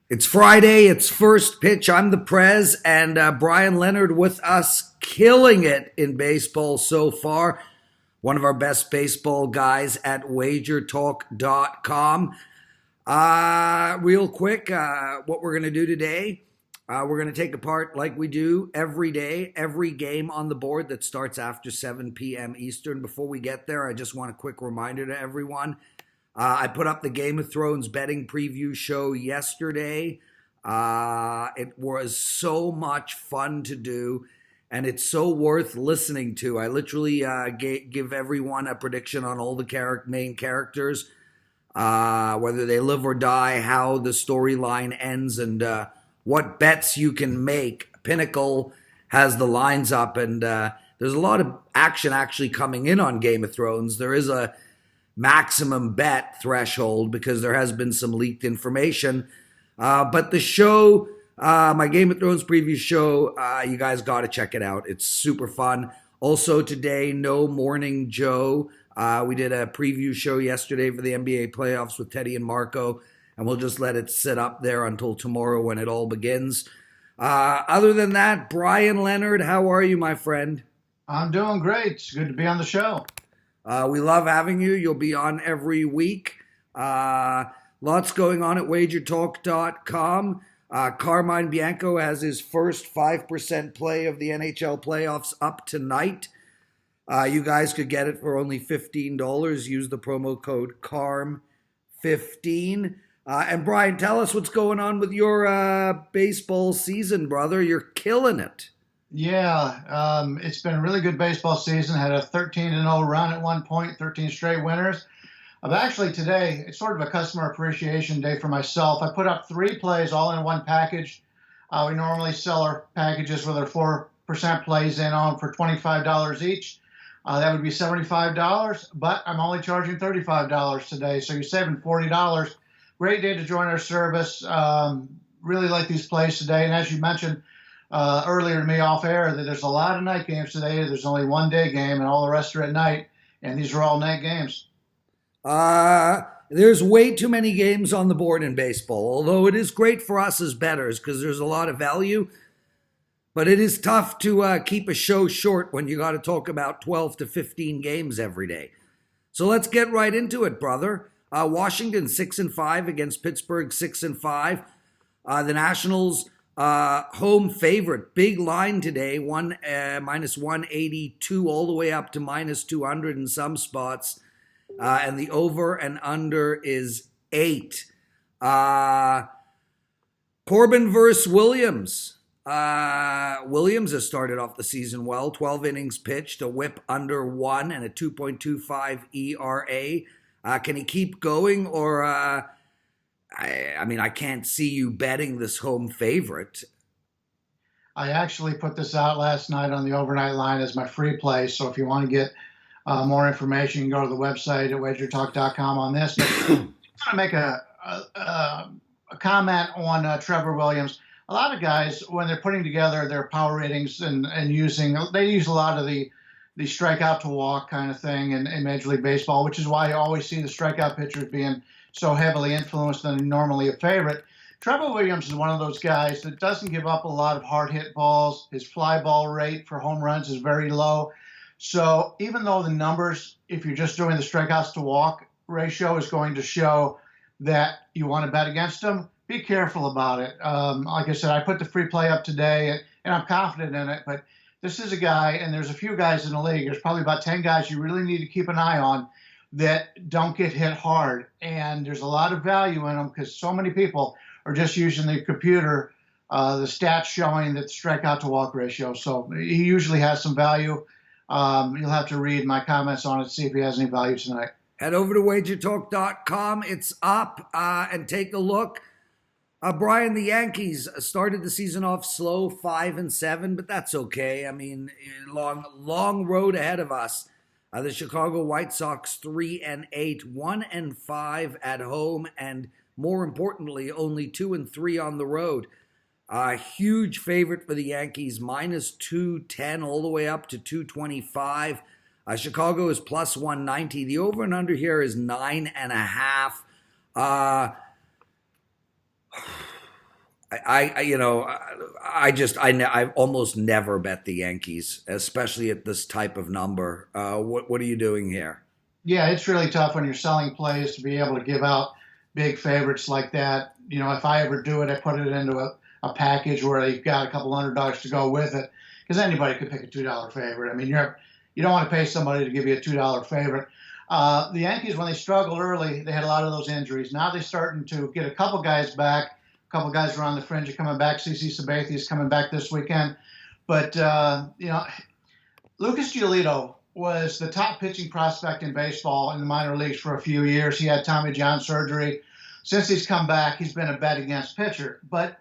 It's Friday, it's first pitch. I'm the Prez, and Bryan Leonard with us, killing it in baseball so far. One of our best baseball guys at wagertalk.com. Real quick, what we're going to do today, we're going to take apart, like we do every day, every game on the board that starts after 7 p.m. Eastern. Before we get there, I just want a quick reminder to everyone. I put up the Game of Thrones betting preview show yesterday. It was so much fun to do, and it's so worth listening to. I literally give everyone a prediction on all the main characters, whether they live or die, how the storyline ends, and what bets you can make. Pinnacle has the lines up, and there's a lot of action actually coming in on Game of Thrones. There is a maximum bet threshold because there has been some leaked information. But the show, my Game of Thrones preview show, you guys got to check it out. It's super fun. Also today, no Morning Joe. We did a preview show yesterday for the NBA Playoffs with Teddy and Marco, and we'll just let it sit up there until tomorrow when it all begins. Other than that, Bryan Leonard, how are you, my friend? I'm doing great. It's good to be on the show. We love having you. You'll be on every week. Lots going on at wagertalk.com. Carmine Bianco has his first 5% play of the NHL playoffs up tonight. You guys could get it for only $15. Use the promo code CARM15. And Brian, tell us what's going on with your baseball season, brother. You're killing it. Yeah, it's been a really good baseball season. Had a 13-0 run at one point, 13 straight winners. Today, it's sort of a customer appreciation day for myself. I put up 3 plays all in one package. We normally sell our packages with our 4% plays in on for $25 each. That would be $75, but I'm only charging $35 today, so you're saving $40. Great day to join our service. Really like these plays today, and as you mentioned earlier to me off air, that there's a lot of night games today. There's only one day game, and all the rest are at night, and these are all night games. There's way too many games on the board in baseball, although it is great for us as bettors because there's a lot of value. But it is tough to keep a show short when you got to talk about 12 to 15 games every day. So let's get right into it, brother. Washington 6-5 against Pittsburgh 6-5. The Nationals home favorite, big line today, minus 182 all the way up to minus 200 in some spots. And the over and under is 8. Corbin versus Williams. Williams has started off the season well. 12 innings pitched, a whip under 1 and a 2.25 ERA. Can he keep going? Or, I can't see you betting this home favorite. I actually put this out last night on the overnight line as my free play. So if you want to get more information, you can go to the website at wagertalk.com on this. But I'm going to make a comment on Trevor Williams. A lot of guys, when they're putting together their power ratings and they use a lot of the strikeout to walk kind of thing in Major League Baseball, which is why you always see the strikeout pitchers being so heavily influenced than normally a favorite. Trevor Williams is one of those guys that doesn't give up a lot of hard hit balls. His fly ball rate for home runs is very low. So even though the numbers, if you're just doing the strikeouts to walk ratio, is going to show that you want to bet against him, be careful about it. Like I said, I put the free play up today, and I'm confident in it. But this is a guy, and there's a few guys in the league. There's probably about 10 guys you really need to keep an eye on that don't get hit hard. And there's a lot of value in them because so many people are just using the computer, the stats showing that the strikeout to walk ratio. So he usually has some value. You'll have to read my comments on it to see if he has any value tonight. Head over to wagertalk.com. It's up and take a look. Brian, the Yankees started the season off slow, 5-7, but that's okay. I mean, long road ahead of us. The Chicago White Sox 3-8, 1-5 at home, and more importantly, only 2-3 on the road. Huge favorite for the Yankees, minus 210 all the way up to 225. Chicago is plus 190. The over and under here is 9.5. I almost never bet the Yankees, especially at this type of number. What are you doing here? Yeah, it's really tough when you're selling plays to be able to give out big favorites like that. If I ever do it, I put it into a package where you've got a couple $100 to go with it, because anybody could pick a $2 favorite. I mean, you don't want to pay somebody to give you a $2 favorite. The Yankees, when they struggled early, they had a lot of those injuries. Now they're starting to get a couple guys back. A couple guys are on the fringe are coming back. CC Sabathia is coming back this weekend. But, Lucas Giolito was the top pitching prospect in baseball in the minor leagues for a few years. He had Tommy John surgery. Since he's come back, he's been a bet against pitcher. But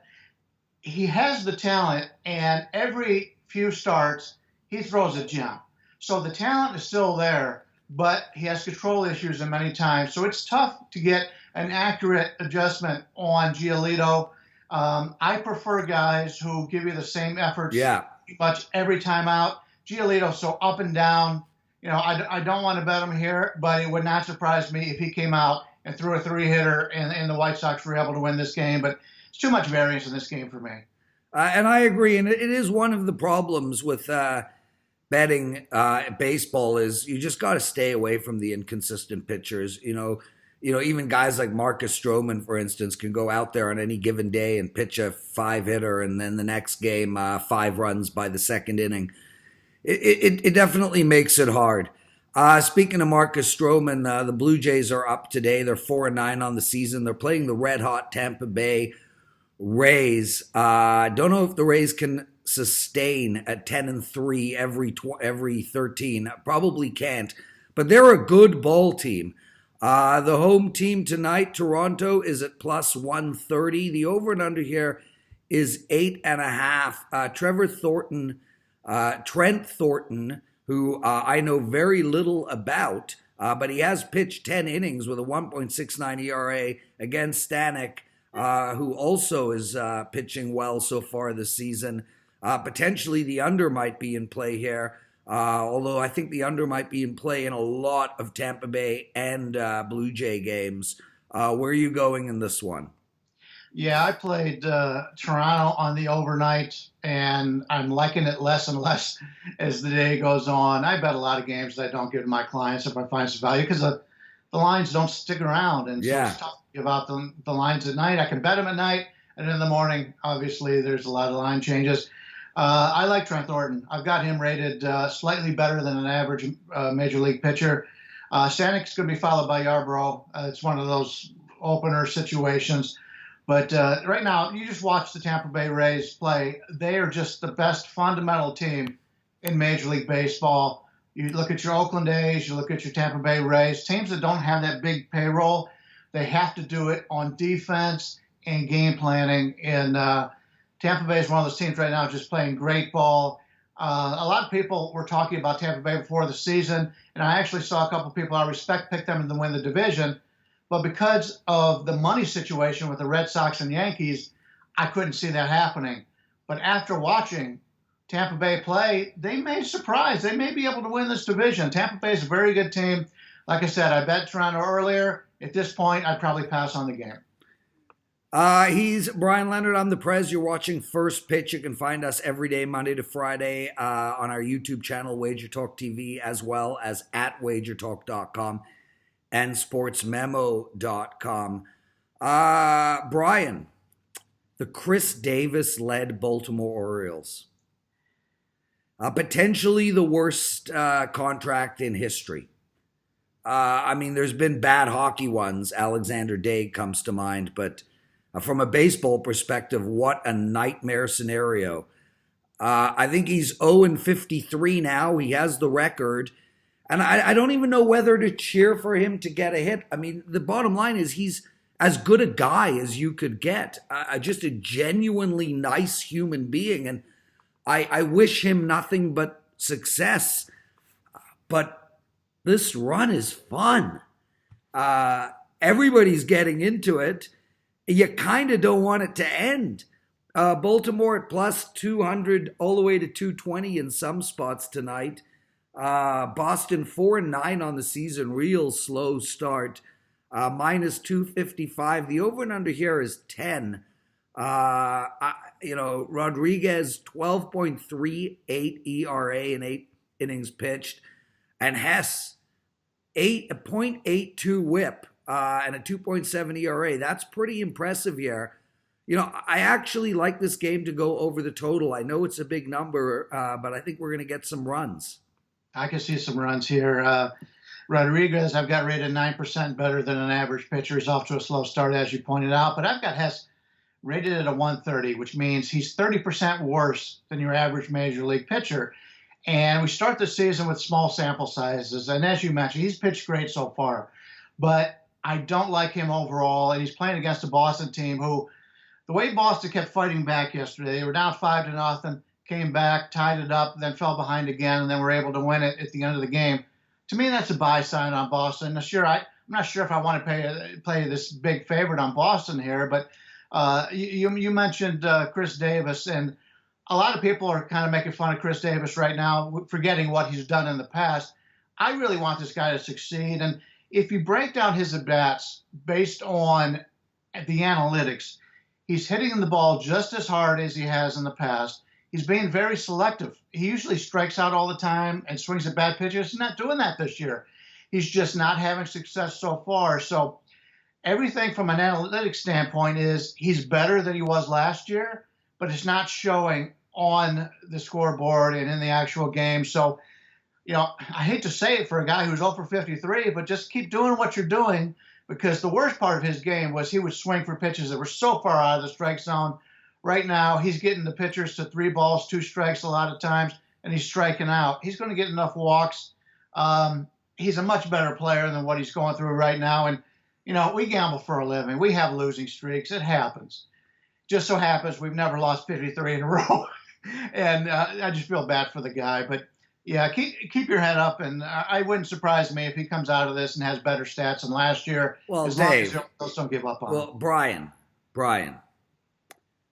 he has the talent, and every few starts, he throws a gem. So the talent is still there, but he has control issues in many times. So it's tough to get an accurate adjustment on Giolito. I prefer guys who give you the same efforts pretty much every time out. Giolito's so up and down. I don't want to bet him here, but it would not surprise me if he came out and threw a 3-hitter and the White Sox were able to win this game. But it's too much variance in this game for me. And I agree. And it is one of the problems with betting baseball is you just got to stay away from the inconsistent pitchers. Even guys like Marcus Stroman, for instance, can go out there on any given day and pitch a 5-hitter, and then the next game 5 runs by the second inning. It definitely makes it hard. Speaking of Marcus Stroman, the Blue Jays are up today. They're 4-9 on the season. They're playing the red-hot Tampa Bay Rays. Don't know if the Rays can sustain at 10-3 every 13. Probably can't. But they're a good ball team. The home team tonight, Toronto, is at plus 130. The over and under here is 8.5. Trent Thornton, who I know very little about, but he has pitched 10 innings with a 1.69 ERA against Stanek, who also is pitching well so far this season. Potentially the under might be in play here, although I think the under might be in play in a lot of Tampa Bay and Blue Jay games. Where are you going in this one? Yeah, I played Toronto on the overnight, and I'm liking it less and less as the day goes on. I bet a lot of games that I don't give to my clients if I find some value, because the lines don't stick around, and so it's tough to give out the lines at night. I can bet them at night, and in the morning, obviously, there's a lot of line changes. I like Trent Thornton. I've got him rated slightly better than an average major league pitcher. Stanek's going to be followed by Yarbrough. It's one of those opener situations. But right now, you just watch the Tampa Bay Rays play. They are just the best fundamental team in Major League Baseball. You look at your Oakland A's, you look at your Tampa Bay Rays, teams that don't have that big payroll, they have to do it on defense and game planning. And Tampa Bay is one of those teams right now just playing great ball. A lot of people were talking about Tampa Bay before the season, and I actually saw a couple of people I respect pick them to win the division. But because of the money situation with the Red Sox and Yankees, I couldn't see that happening. But after watching Tampa Bay play, they may surprise. They may be able to win this division. Tampa Bay is a very good team. Like I said, I bet Toronto earlier. At this point, I'd probably pass on the game. He's Bryan Leonard. I'm the Prez. You're watching First Pitch. You can find us every day, Monday to Friday, on our YouTube channel, Wager Talk TV, as well as at wagertalk.com. and sportsmemo.com. Brian, the Chris Davis-led Baltimore Orioles. Potentially the worst contract in history. There's been bad hockey ones. Alexander Day comes to mind, but from a baseball perspective, what a nightmare scenario. I think he's 0-53 now. He has the record. And I don't even know whether to cheer for him to get a hit. I mean, the bottom line is he's as good a guy as you could get. Just a genuinely nice human being. And I wish him nothing but success. But this run is fun. Everybody's getting into it. You kind of don't want it to end. Baltimore at plus 200 all the way to 220 in some spots tonight. Boston 4-9 on the season, real slow start. Minus 255. The over and under here is 10. Rodriguez 12.38 ERA in 8 innings pitched, and Hess 8.82 WHIP and a 2.7 ERA. That's pretty impressive here. I actually like this game to go over the total. I know it's a big number, but I think we're going to get some runs. I can see some runs here. Rodriguez, I've got rated 9% better than an average pitcher. He's off to a slow start, as you pointed out, but I've got Hess rated at a 130, which means he's 30% worse than your average major league pitcher. And we start the season with small sample sizes. And as you mentioned, he's pitched great so far, but I don't like him overall. And he's playing against a Boston team who, the way Boston kept fighting back yesterday, they were down 5-0, came back, tied it up, then fell behind again, and then were able to win it at the end of the game. To me, that's a buy sign on Boston. Now, sure, I'm not sure if I want to play this big favorite on Boston here, but you mentioned Chris Davis, and a lot of people are kind of making fun of Chris Davis right now, forgetting what he's done in the past. I really want this guy to succeed, and if you break down his at-bats based on the analytics, he's hitting the ball just as hard as he has in the past. He's being very selective. He usually strikes out all the time and swings at bad pitches. He's not doing that this year. He's just not having success so far. So everything from an analytics standpoint is he's better than he was last year, but it's not showing on the scoreboard and in the actual game. So, I hate to say it for a guy who's 0 for 53, but just keep doing what you're doing, because the worst part of his game was he would swing for pitches that were so far out of the strike zone. Right now, he's getting the pitchers to 3 balls, 2 strikes a lot of times, and he's striking out. He's going to get enough walks. He's a much better player than what he's going through right now. And, we gamble for a living. We have losing streaks. It happens. Just so happens we've never lost 53 in a row. And I just feel bad for the guy. But, yeah, keep your head up. And I wouldn't surprise me if he comes out of this and has better stats than last year. Well, as Dave, long as don't give up on him. Well, Brian.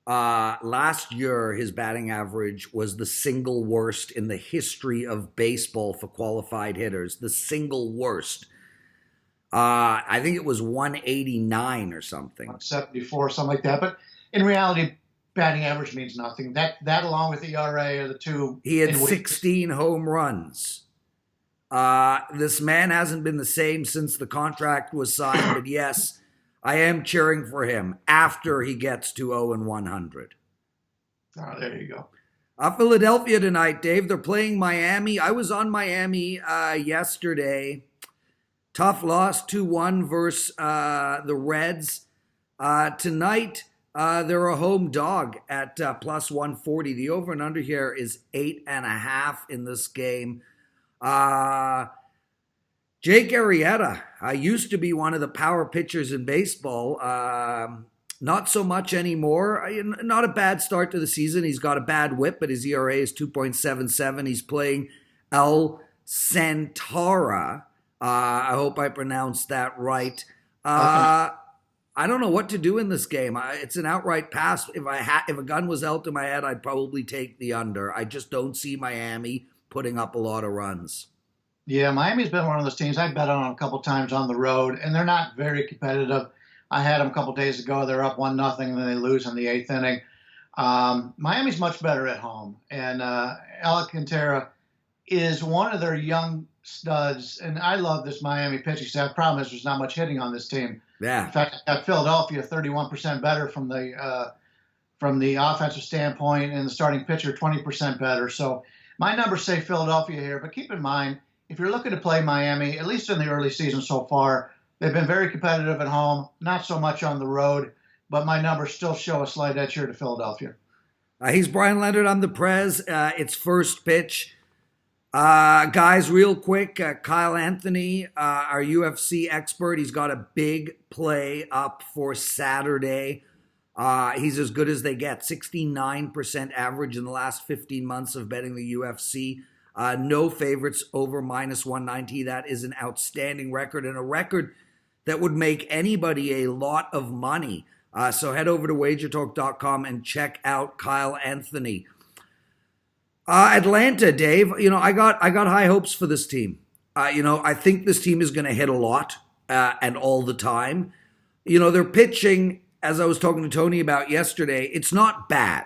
Last year, his batting average was the single worst in the history of baseball for qualified hitters. The single worst. I think it was 189 or something. 174, something like that. But in reality, batting average means nothing. That along with the ERA are the two. He had 16 home runs. This man hasn't been the same since the contract was signed, but yes, I am cheering for him after he gets to 0-100. Oh, there you go. Philadelphia tonight, Dave. They're playing Miami. I was on Miami yesterday. Tough loss 2-1 versus the Reds. Tonight, they're a home dog at plus 140. The over and under here is 8.5 in this game. Jake Arrieta used to be one of the power pitchers in baseball. Not so much anymore. Not a bad start to the season. He's got a bad whip, but his ERA is 2.77. He's playing El Santara. I hope I pronounced that right. I don't know what to do in this game. It's an outright pass. If a gun was held to my head, I'd probably take the under. I just don't see Miami putting up a lot of runs. Yeah, Miami's been one of those teams I bet on a couple times on the road, and they're not very competitive. I had them a couple days ago. They're up 1-0, and then they lose in the 8th inning. Miami's much better at home, and Alcantara is one of their young studs, and I love this Miami pitching staff. Problem is there's not much hitting on this team. Yeah. In fact, I got Philadelphia 31% better from the offensive standpoint, and the starting pitcher 20% better. So my numbers say Philadelphia here, but keep in mind, if you're looking to play Miami, at least in the early season so far, they've been very competitive at home, not so much on the road, but my numbers still show a slight edge here to Philadelphia. He's Bryan Leonard. I'm the Prez. It's first pitch. Guys, real quick, Kyle Anthony, our UFC expert, he's got a big play up for Saturday. He's as good as they get. 69% average in the last 15 months of betting the UFC. No favorites over minus 190. That is an outstanding record, and a record that would make anybody a lot of money. So head over to wagertalk.com and check out Kyle Anthony. Atlanta, Dave, I got high hopes for this team. I think this team is going to hit a lot and all the time. They're pitching as I was talking to Tony about yesterday, it's not bad.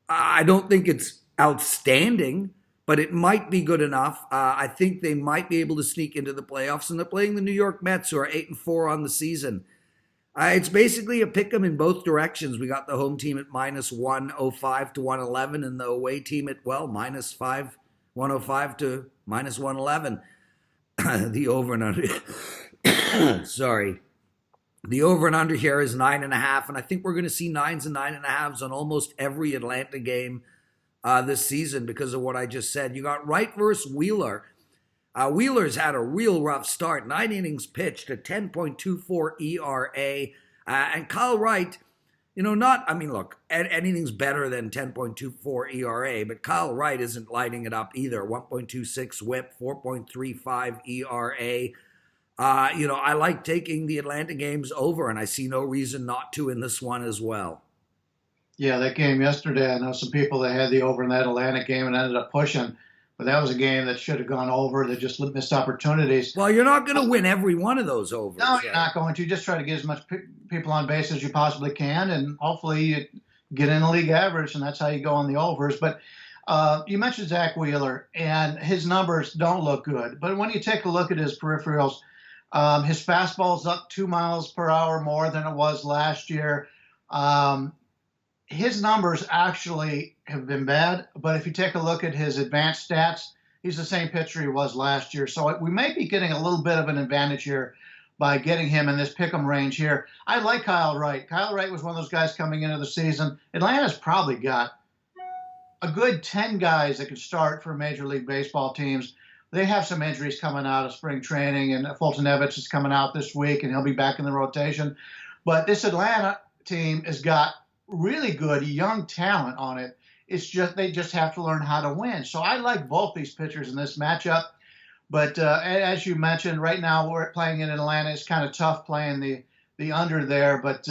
I don't think it's outstanding, but it might be good enough. I think they might be able to sneak into the playoffs, and they're playing the New York Mets, who are 8-4 on the season. It's basically a pick 'em in both directions. We got the home team at minus 105 to 111, and the away team at, minus 105 to minus 111. The over and under. Sorry. The over and under here is 9.5, and I think we're going to see 9s and 9.5s on almost every Atlanta game this season because of what I just said. You got Wright versus Wheeler. Wheeler's had a real rough start. 9 innings pitched, a 10.24 ERA. And Kyle Wright, anything's better than 10.24 ERA, but Kyle Wright isn't lighting it up either. 1.26 whip, 4.35 ERA. I like taking the Atlanta games over, and I see no reason not to in this one as well. Yeah, that game yesterday, I know some people that had the over in that Atlanta game and ended up pushing. But that was a game that should have gone over. They just missed opportunities. Well, you're not going to win every one of those overs. No, you're not going to. Just try to get as much people on base as you possibly can, and hopefully you get in the league average, and that's how you go on the overs. But you mentioned Zach Wheeler, and his numbers don't look good. But when you take a look at his peripherals, his fastball's up 2 miles per hour more than it was last year. His numbers actually have been bad, but if you take a look at his advanced stats, he's the same pitcher he was last year. So we may be getting a little bit of an advantage here by getting him in this pick'em range here. I like Kyle Wright. Kyle Wright was one of those guys coming into the season. Atlanta's probably got a good 10 guys that could start for Major League Baseball teams. They have some injuries coming out of spring training, and Fulton Evans is coming out this week, and he'll be back in the rotation. But this Atlanta team has got really good young talent on it. It's just they just have to learn how to win. So I like both these pitchers in this matchup. But as you mentioned, right now we're playing in Atlanta. It's kind of tough playing the under there. But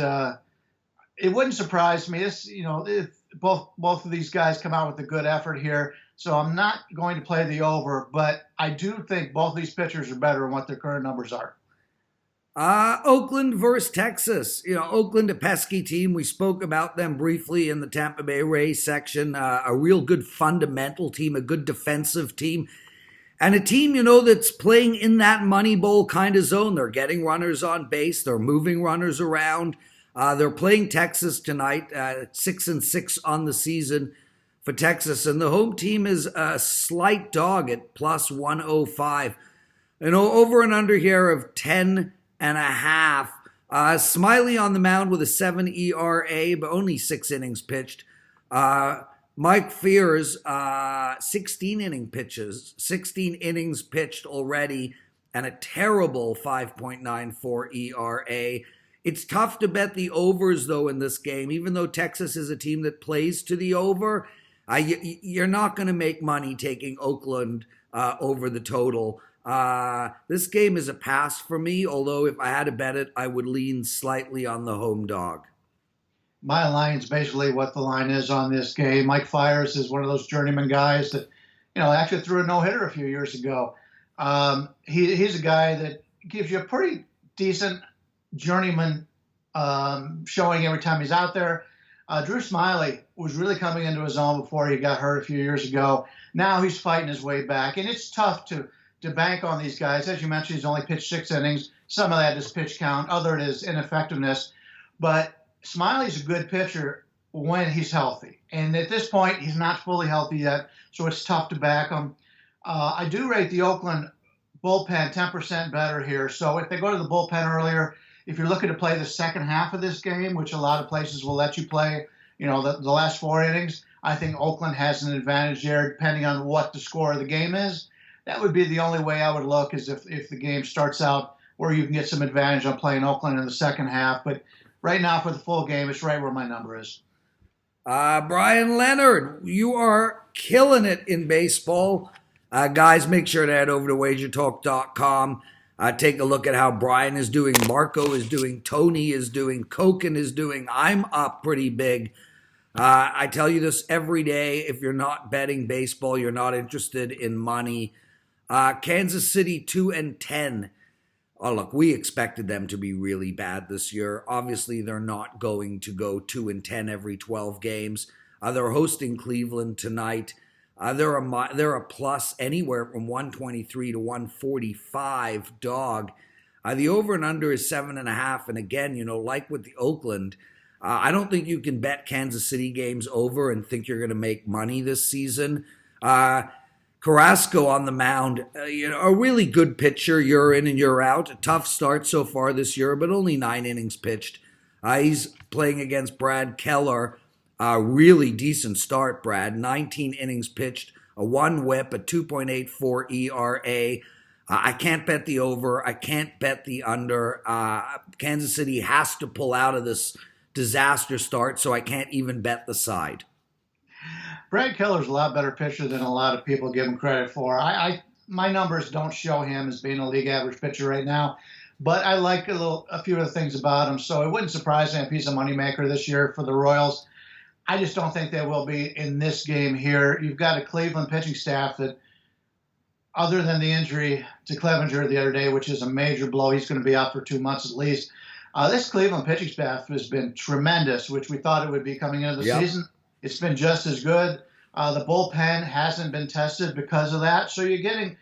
it wouldn't surprise me. If both of these guys come out with a good effort here. So I'm not going to play the over. But I do think both these pitchers are better than what their current numbers are. Oakland versus Texas. Oakland, a pesky team. We spoke about them briefly in the Tampa Bay Rays section. A real good fundamental team, a good defensive team, and a team, that's playing in that money bowl kind of zone. They're getting runners on base. They're moving runners around. They're playing Texas tonight, 6-6 on the season for Texas, and the home team is a slight dog at plus 105. Over and under here of 10.5. Smiley on the mound with a 7 ERA, but only 6 innings pitched. Mike Fears, 16 innings pitched already, and a terrible 5.94 ERA. It's tough to bet the overs, though, in this game. Even though Texas is a team that plays to the over, you're not going to make money taking Oakland over the total. This game is a pass for me, although if I had to bet it, I would lean slightly on the home dog. My line's basically what the line is on this game. Mike Fiers is one of those journeyman guys that, actually threw a no-hitter a few years ago. He's a guy that gives you a pretty decent journeyman showing every time he's out there. Drew Smiley was really coming into his own before he got hurt a few years ago. Now he's fighting his way back, and it's tough to bank on these guys. As you mentioned, he's only pitched 6 innings. Some of that is pitch count. Other it is ineffectiveness. But Smiley's a good pitcher when he's healthy. And at this point, he's not fully healthy yet, so it's tough to back him. I do rate the Oakland bullpen 10% better here. So if they go to the bullpen earlier, if you're looking to play the second half of this game, which a lot of places will let you play, the last 4 innings, I think Oakland has an advantage there depending on what the score of the game is. That would be the only way I would look, is if the game starts out where you can get some advantage on playing Oakland in the second half. But right now for the full game, it's right where my number is. Bryan Leonard, you are killing it in baseball. Guys, make sure to head over to wagertalk.com. Take a look at how Brian is doing, Marco is doing, Tony is doing, Koken is doing. I'm up pretty big. I tell you this every day. If you're not betting baseball, you're not interested in money. Kansas City 2-10. Oh, look, we expected them to be really bad this year. Obviously, they're not going to go 2-10 every 12 games. They're hosting Cleveland tonight. They're a plus anywhere from 123 to 145 dog. The over and under is 7.5. And again, like with the Oakland, I don't think you can bet Kansas City games over and think you're going to make money this season. Carrasco on the mound, a really good pitcher, year in and year out. A tough start so far this year, but only 9 innings pitched. He's playing against Brad Keller. Really decent start, Brad. 19 innings pitched, a 1 whip, a 2.84 ERA. I can't bet the over. I can't bet the under. Kansas City has to pull out of this disaster start, so I can't even bet the side. Brad Keller's a lot better pitcher than a lot of people give him credit for. My numbers don't show him as being a league average pitcher right now, but I like a few of the things about him. So it wouldn't surprise me if he's a moneymaker this year for the Royals. I just don't think they will be in this game here. You've got a Cleveland pitching staff that, other than the injury to Clevenger the other day, which is a major blow, he's going to be out for 2 months at least. This Cleveland pitching staff has been tremendous, which we thought it would be coming into the season. It's been just as good. The bullpen hasn't been tested because of that. So you're getting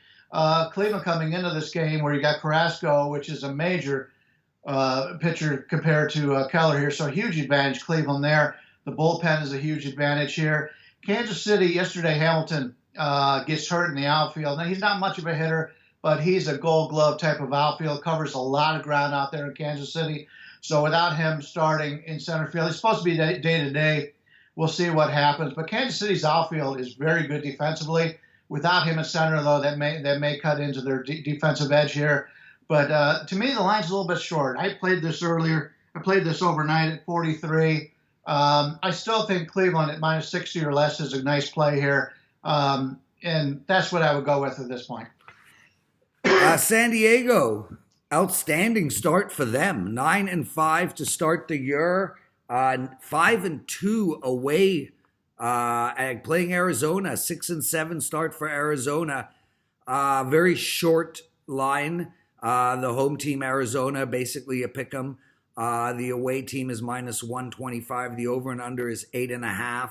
Cleveland coming into this game where you got Carrasco, which is a major pitcher compared to Keller here. So a huge advantage, Cleveland there. The bullpen is a huge advantage here. Kansas City, yesterday, Hamilton gets hurt in the outfield. Now, he's not much of a hitter, but he's a gold glove type of outfield, covers a lot of ground out there in Kansas City. So without him starting in center field, he's supposed to be day-to-day. We'll see what happens. But Kansas City's outfield is very good defensively. Without him at center, though, that may cut into their defensive edge here. But to me, the line's a little bit short. I played this earlier. I played this overnight at 43. I still think Cleveland at minus 60 or less is a nice play here. And that's what I would go with at this point. San Diego, outstanding start for them. 9-5 to start the year. 5-2 away, playing Arizona. 6-7 start for Arizona. Very short line. The home team, Arizona, basically a pick 'em. The away team is minus 125. The over and under is 8.5.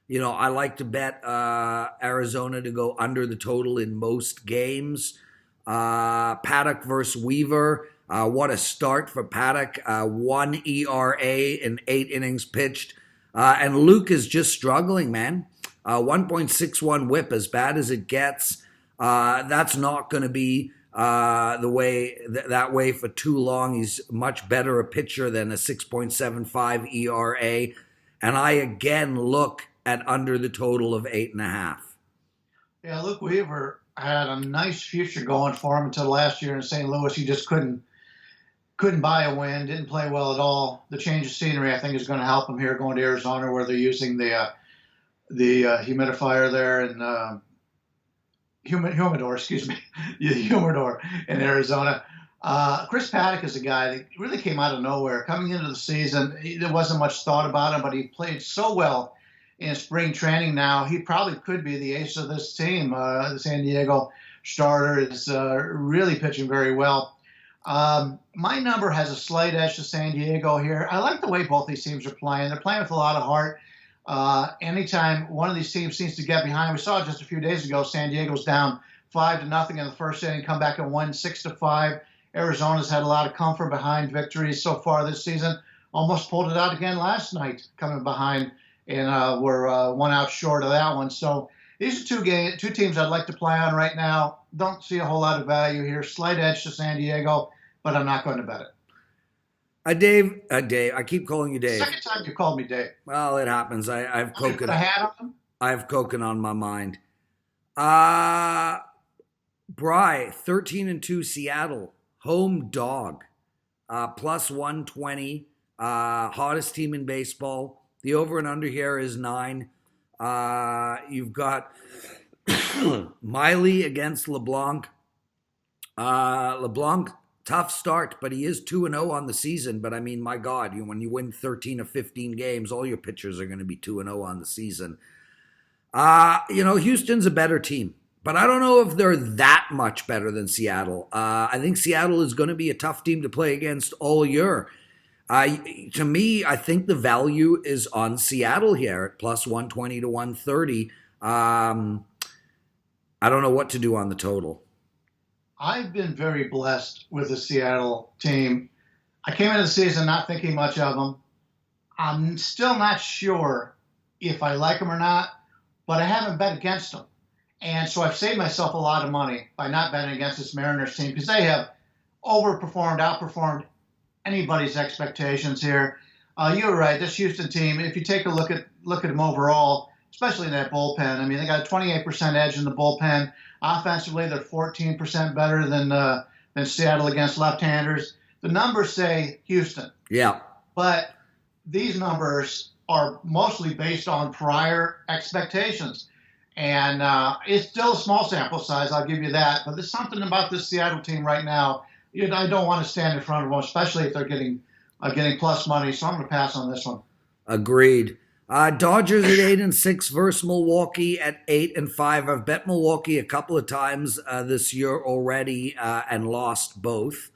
I like to bet Arizona to go under the total in most games. Paddock versus Weaver. What a start for Paddock. 1 ERA in 8 innings pitched. And Luke is just struggling, man. 1.61 whip, as bad as it gets. That's not going to be that way for too long. He's much better a pitcher than a 6.75 ERA. And I again look at under the total of 8.5. Yeah, Luke Weaver had a nice future going for him until last year in St. Louis. He just couldn't buy a win, didn't play well at all. The change of scenery, I think, is going to help him here going to Arizona, where they're using the humidifier there and humidor, excuse me, the humidor in Arizona. Chris Paddock is a guy that really came out of nowhere. Coming into the season, there wasn't much thought about him, but he played so well in spring training now. He probably could be the ace of this team. The San Diego starter is really pitching very well. My number has a slight edge to San Diego here. I like the way both these teams are playing. They're playing with a lot of heart. Anytime one of these teams seems to get behind, we saw it just a few days ago. San Diego's down 5-0 in the first inning, come back and win 6-5. Arizona's had a lot of comfort behind victories so far this season. Almost pulled it out again last night, coming behind, and we're 1 out short of that one. So these are two teams I'd like to play on right now. Don't see a whole lot of value here. Slight edge to San Diego, but I'm not going to bet it. Dave, I keep calling you Dave. Second time you called me Dave. Well, it happens. I have Coken. I have Coken on my mind. Bry, 13-2 Seattle, home dog, plus 120, hottest team in baseball. The over and under here is 9. You've got Miley against LeBlanc. LeBlanc, tough start, but he is 2-0 on the season. But I mean, my God, when you win 13 of 15 games, all your pitchers are going to be 2-0 on the season. Houston's a better team. but I don't know if they're that much better than Seattle. I think Seattle is going to be a tough team to play against all year. To me, I think the value is on Seattle here at plus 120 to 130. I don't know what to do on the total. I've been very blessed with the Seattle team. I came into the season not thinking much of them. I'm still not sure if I like them or not, but I haven't bet against them. And so I've saved myself a lot of money by not betting against this Mariners team because they have outperformed anybody's expectations here. You were right. This Houston team, if you take a look at them overall, especially in that bullpen, I mean, they got a 28% edge in the bullpen. Offensively, they're 14% better than Seattle against left-handers. The numbers say Houston. Yeah. But these numbers are mostly based on prior expectations. And it's still a small sample size, I'll give you that. But there's something about this Seattle team right now. I don't want to stand in front of them, especially if they're getting plus money. So I'm going to pass on this one. Agreed. Dodgers at 8-6 versus Milwaukee at 8-5. I've bet Milwaukee a couple of times this year already and lost both.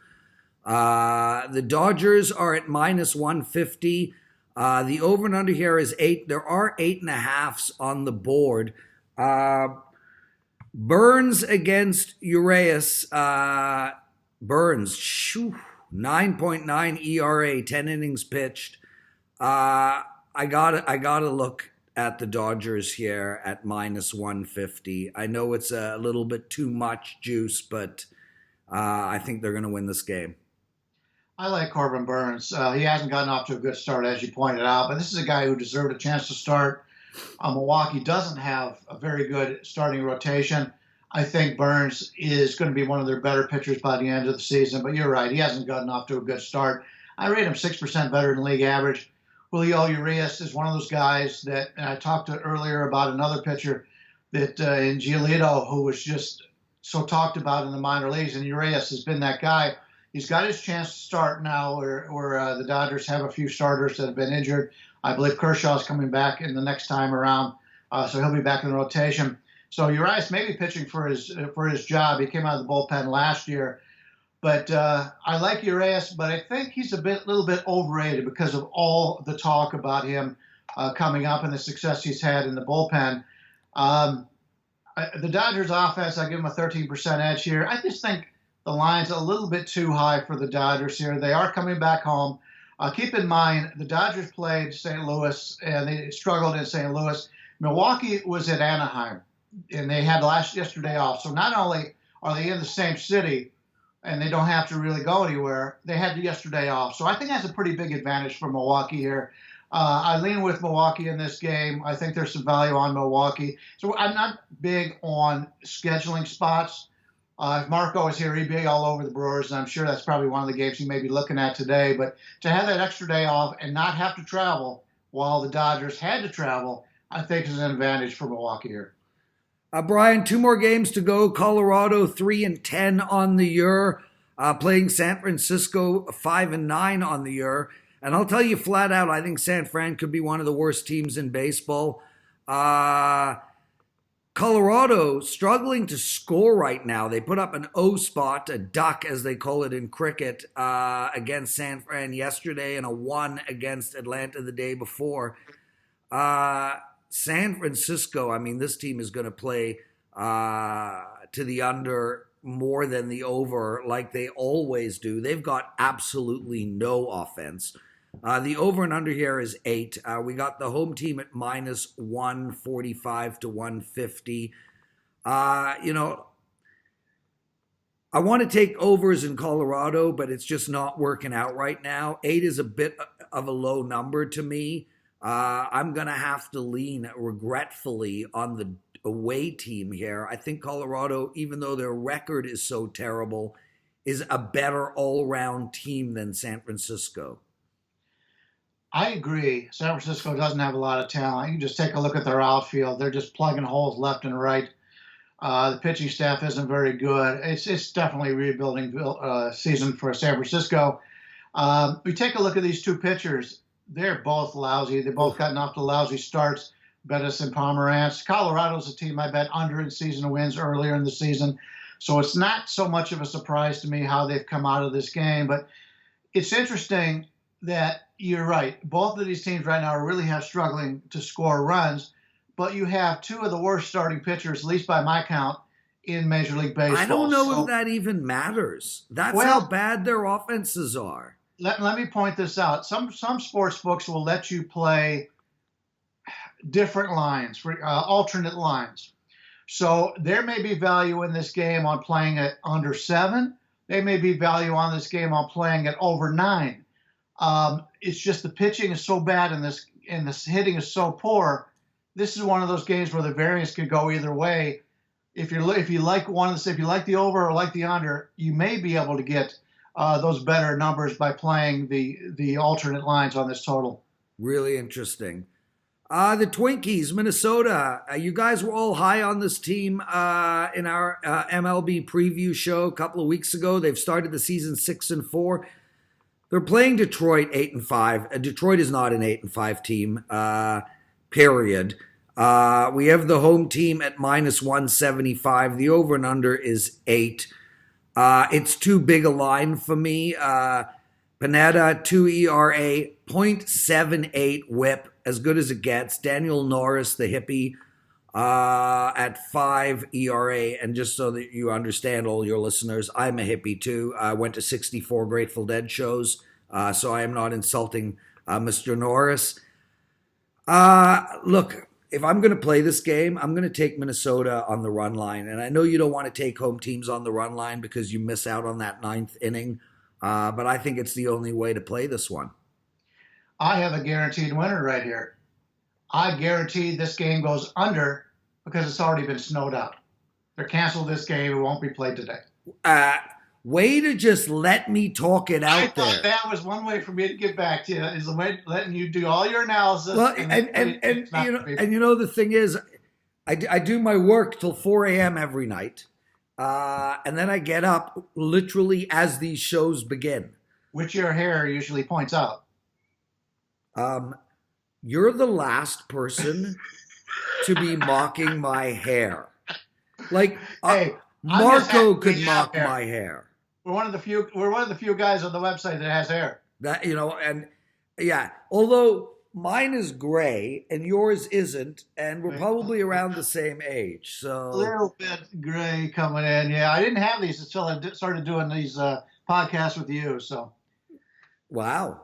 The Dodgers are at minus 150. The over and under here is 8. There are 8.5s on the board. Burns against Urias. Burns, 9.9 ERA, 10 innings pitched. I gotta look at the Dodgers here at minus 150. I know it's a little bit too much juice, but I think they're going to win this game. I like Corbin Burns. He hasn't gotten off to a good start, as you pointed out, but this is a guy who deserved a chance to start. Milwaukee doesn't have a very good starting rotation. I think Burns is going to be one of their better pitchers by the end of the season, but you're right. He hasn't gotten off to a good start. I rate him 6% better than league average. Julio Urias is one of those guys that, and I talked to earlier about another pitcher that in Giolito, who was just so talked about in the minor leagues, and Urias has been that guy. He's got his chance to start now where the Dodgers have a few starters that have been injured. I believe Kershaw's coming back in the next time around, so he'll be back in the rotation. So Urias may be pitching for his job. He came out of the bullpen last year. But I like Urias, but I think he's a little bit overrated because of all the talk about him coming up and the success he's had in the bullpen. The Dodgers offense, I give them a 13% edge here. I just think the line's a little bit too high for the Dodgers here. They are coming back home. Keep in mind, the Dodgers played St. Louis, and they struggled in St. Louis. Milwaukee was at Anaheim, and they had yesterday off. So not only are they in the same city, and they don't have to really go anywhere, they had yesterday off. So I think that's a pretty big advantage for Milwaukee here. I lean with Milwaukee in this game. I think there's some value on Milwaukee. So I'm not big on scheduling spots. If Marco is here, he'd be all over the Brewers, and I'm sure that's probably one of the games he may be looking at today. But to have that extra day off and not have to travel while the Dodgers had to travel, I think is an advantage for Milwaukee here. Brian, 2 more games to go. Colorado 3-10 on the year, playing San Francisco 5-9 on the year. And I'll tell you flat out, I think San Fran could be one of the worst teams in baseball. Colorado struggling to score right now. They put up an O spot, a duck as they call it in cricket, against San Fran yesterday, and a 1 against Atlanta the day before. San Francisco, I mean, this team is going to play to the under more than the over like they always do. They've got absolutely no offense. The over and under here is 8. We got the home team at minus 145 to 150. I want to take overs in Colorado, but it's just not working out right now. 8 is a bit of a low number to me. I'm going to have to lean regretfully on the away team here. I think Colorado, even though their record is so terrible, is a better all-round team than San Francisco. I agree. San Francisco doesn't have a lot of talent. You just take a look at their outfield. They're just plugging holes left and right. The pitching staff isn't very good. It's definitely a rebuilding season for San Francisco. We take a look at these two pitchers. They're both lousy. They've both gotten off to lousy starts. Bettis and Pomerantz. Colorado's a team I bet under in season wins earlier in the season. So it's not so much of a surprise to me how they've come out of this game. But it's interesting that you're right. Both of these teams right now really have struggling to score runs. But you have two of the worst starting pitchers, at least by my count, in Major League Baseball. I don't know if that even matters. That's how bad their offenses are. Let me point this out. Some sports books will let you play different lines, alternate lines. So there may be value in this game on playing at under 7. There may be value on this game on playing at over 9. It's just the pitching is so bad and this hitting is so poor. This is one of those games where the variance could go either way. If you like if you like the over or like the under, you may be able to get those better numbers by playing the alternate lines on this total. Really interesting. The Twinkies, Minnesota. You guys were all high on this team in our MLB preview show a couple of weeks ago. They've started the season 6-4. They're playing Detroit 8-5. Detroit is not an 8-5 team. Period. We have the home team at -175. The over and under is 8. It's too big a line for me. Pineda, 2 ERA, 0.78 whip, as good as it gets. Daniel Norris, the hippie, at 5 ERA. And just so that you understand, all your listeners, I'm a hippie too. I went to 64 Grateful Dead shows, so I am not insulting Mr. Norris. Look, if I'm going to play this game, I'm going to take Minnesota on the run line. And I know you don't want to take home teams on the run line because you miss out on that 9th inning. But I think it's the only way to play this one. I have a guaranteed winner right here. I guarantee this game goes under because it's already been snowed out. They're canceled this game. It won't be played today. Way to just let me talk it out there. I thought that was one way for me to get back to you, is the way letting you do all your analysis. Well, and you know the thing is, I do my work till 4 a.m. every night, and then I get up literally as these shows begin. Which your hair usually points out. You're the last person to be mocking my hair. Like, hey, Marco could mock my hair. We're one of the few guys on the website that has hair. That, and yeah, although mine is gray and yours isn't, and we're probably around the same age. So a little bit gray coming in. Yeah, I didn't have these until I started doing these podcasts with you. So, wow.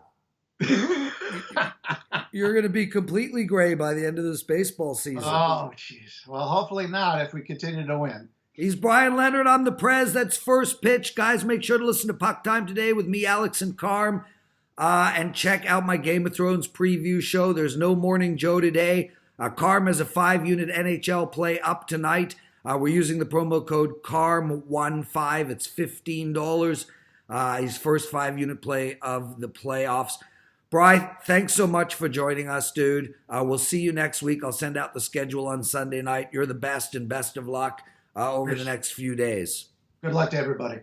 You're going to be completely gray by the end of this baseball season. Oh, jeez. Well, hopefully not if we continue to win. He's Bryan Leonard. I'm the Prez. That's First Pitch. Guys, make sure to listen to Puck Time today with me, Alex, and Carm. And check out my Game of Thrones preview show. There's no Morning Joe today. Carm has a 5-unit NHL play up tonight. We're using the promo code CARM15. It's $15. His first 5-unit play of the playoffs. Bri, thanks so much for joining us, dude. We'll see you next week. I'll send out the schedule on Sunday night. You're the best, and best of luck over the next few days. Good luck to everybody.